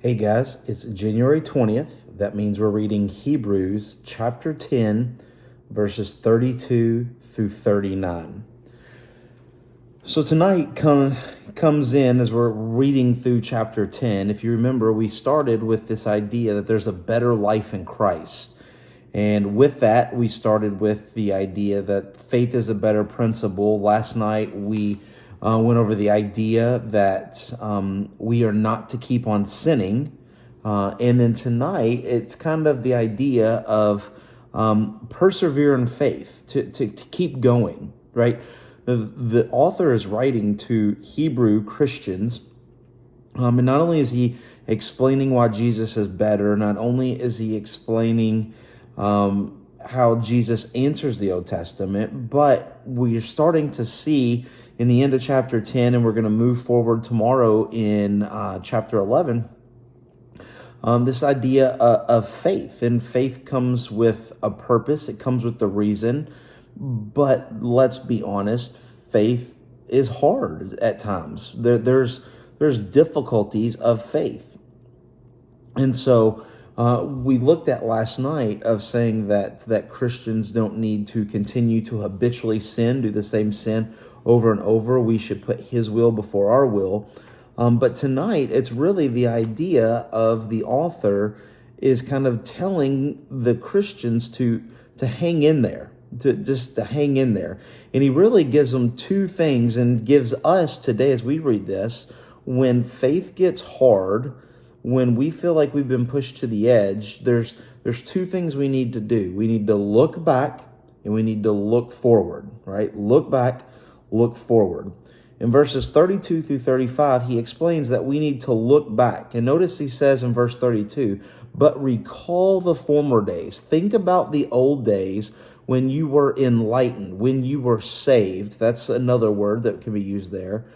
Hey guys, it's January 20th. That means we're reading Hebrews chapter 10, verses 32 through 39. So tonight comes in as we're reading through chapter 10. If you remember, we started with this idea that there's a better life in Christ. And with that, we started with the idea that faith is a better principle. Last night, we went over the idea that we are not to keep on sinning. And then tonight, it's kind of the idea of persevere in faith, to keep going, right? The author is writing to Hebrew Christians, and not only is he explaining why Jesus is better, not only is he explaining how Jesus answers the Old Testament, but we're starting to see in the end of chapter 10, and we're going to move forward tomorrow in chapter 11, this idea of faith. And faith comes with a purpose, it comes with the reason. But let's be honest, faith is hard at times. There's difficulties of faith. And so we looked at last night of saying that Christians don't need to continue to habitually sin, do the same sin over and over. We should put his will before our will. But tonight, it's really the idea of the author is kind of telling the Christians to hang in there, to hang in there. And he really gives them two things and gives us today as we read this, when faith gets hard, when we feel like we've been pushed to the edge, there's two things we need to do. We need to look back and we need to look forward, right? Look back, look forward. In verses 32 through 35, he explains that we need to look back. And notice he says in verse 32, but recall the former days. Think about the old days when you were enlightened, when you were saved. That's another word that can be used there.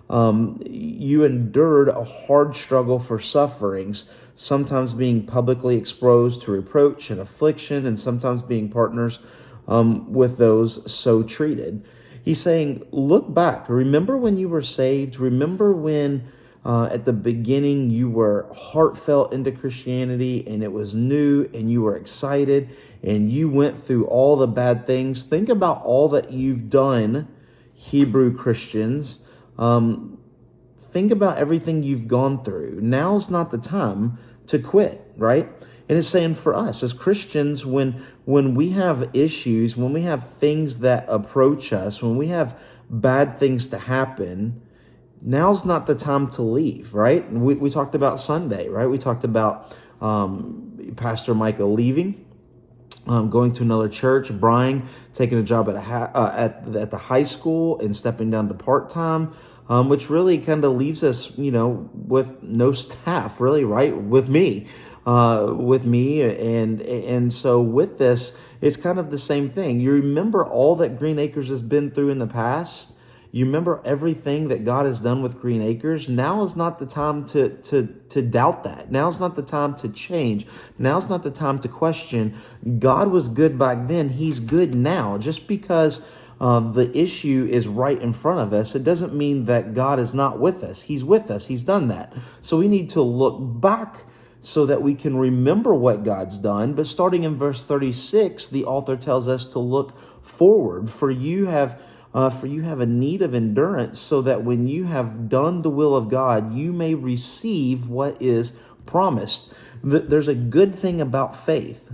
You endured a hard struggle for sufferings, sometimes being publicly exposed to reproach and affliction, and sometimes being partners with those so treated. He's saying, look back. Remember when you were saved. Remember when at the beginning you were heartfelt into Christianity and it was new and you were excited and you went through all the bad things. Think about all that you've done, Hebrew Christians. Think about everything you've gone through. Now's not the time to quit, right? And it's saying for us as Christians, when we have issues, when we have things that approach us, when we have bad things to happen, now's not the time to leave, right? We talked about Sunday, right? We talked about Pastor Micah leaving, going to another church, Brian taking a job at the high school and stepping down to part-time, which really kind of leaves us, with no staff, really, right? With me. And so with this, it's kind of the same thing. You remember all that Green Acres has been through in the past. You remember everything that God has done with Green Acres. Now is not the time to doubt that. Now is not the time to change. Now is not the time to question. God was good back then. He's good now. Just because the issue is right in front of us, it doesn't mean that God is not with us. He's with us. He's done that. So we need to look back so that we can remember what God's done. But starting in verse 36, the author tells us to look forward. For you have a need of endurance, so that when you have done the will of God, you may receive what is promised. There's a good thing about faith.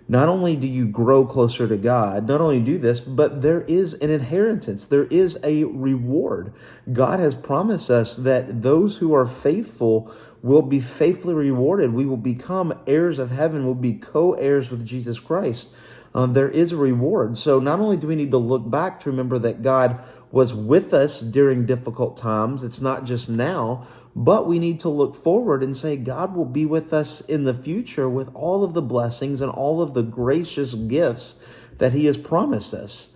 Not only do you grow closer to God, not only do this, but there is an inheritance. There is a reward. God has promised us that those who are faithful will be faithfully rewarded. We will become heirs of heaven. We'll be co-heirs with Jesus Christ. There is a reward. So not only do we need to look back to remember that God was with us during difficult times, it's not just now, but we need to look forward and say God will be with us in the future with all of the blessings and all of the gracious gifts that he has promised us.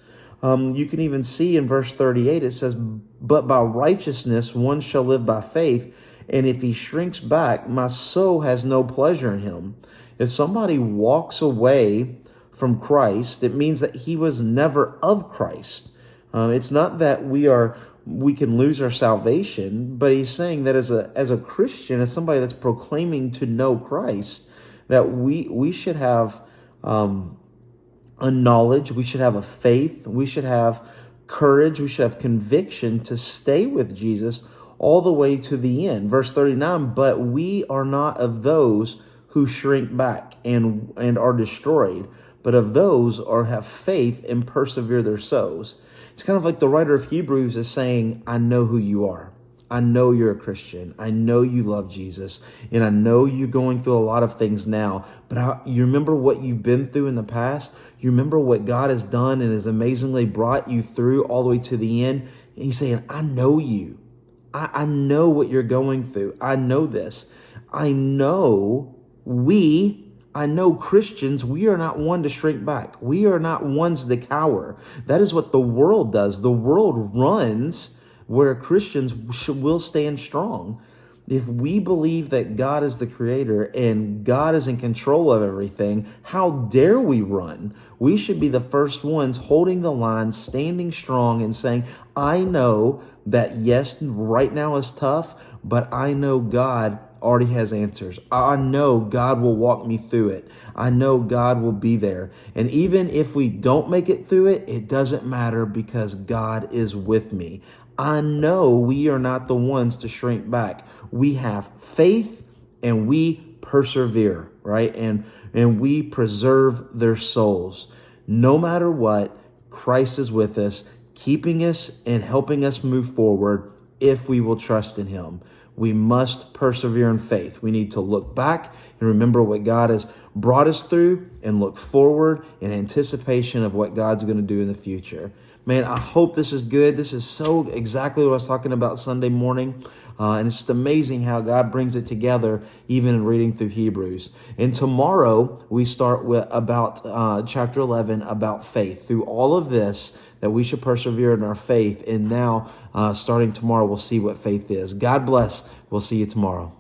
You can even see in verse 38, it says, but by righteousness one shall live by faith, and if he shrinks back, my soul has no pleasure in him. If somebody walks away from Christ, it means that he was never of Christ. It's not that we are we can lose our salvation. But he's saying that as a Christian, as somebody that's proclaiming to know Christ, that we should have a knowledge, we should have a faith, we should have courage, we should have conviction to stay with Jesus all the way to the end. Verse 39, but we are not of those who shrink back and are destroyed, but of those who have faith and persevere their souls. It's kind of like the writer of Hebrews is saying, I know who you are. I know you're a Christian. I know you love Jesus. And I know you're going through a lot of things now. But you remember what you've been through in the past? You remember what God has done and has amazingly brought you through all the way to the end? And he's saying, I know you. I know what you're going through. I know this. I know Christians, we are not one to shrink back. We are not ones to cower. That is what the world does. The world runs where Christians will stand strong. If we believe that God is the creator and God is in control of everything, how dare we run? We should be the first ones holding the line, standing strong and saying, I know that yes, right now is tough, but I know God already has answers. I know God will walk me through it. I know God will be there. And even if we don't make it through it, it doesn't matter because God is with me. I know we are not the ones to shrink back. We have faith and we persevere, right? And we preserve their souls. No matter what, Christ is with us, keeping us and helping us move forward if we will trust in him. We must persevere in faith. We need to look back and remember what God has brought us through and look forward in anticipation of what God's going to do in the future. Man, I hope this is good. This is so exactly what I was talking about Sunday morning. And it's just amazing how God brings it together, even in reading through Hebrews. And tomorrow we start with about chapter 11 about faith. Through all of this, that we should persevere in our faith. And now, starting tomorrow, we'll see what faith is. God bless. We'll see you tomorrow.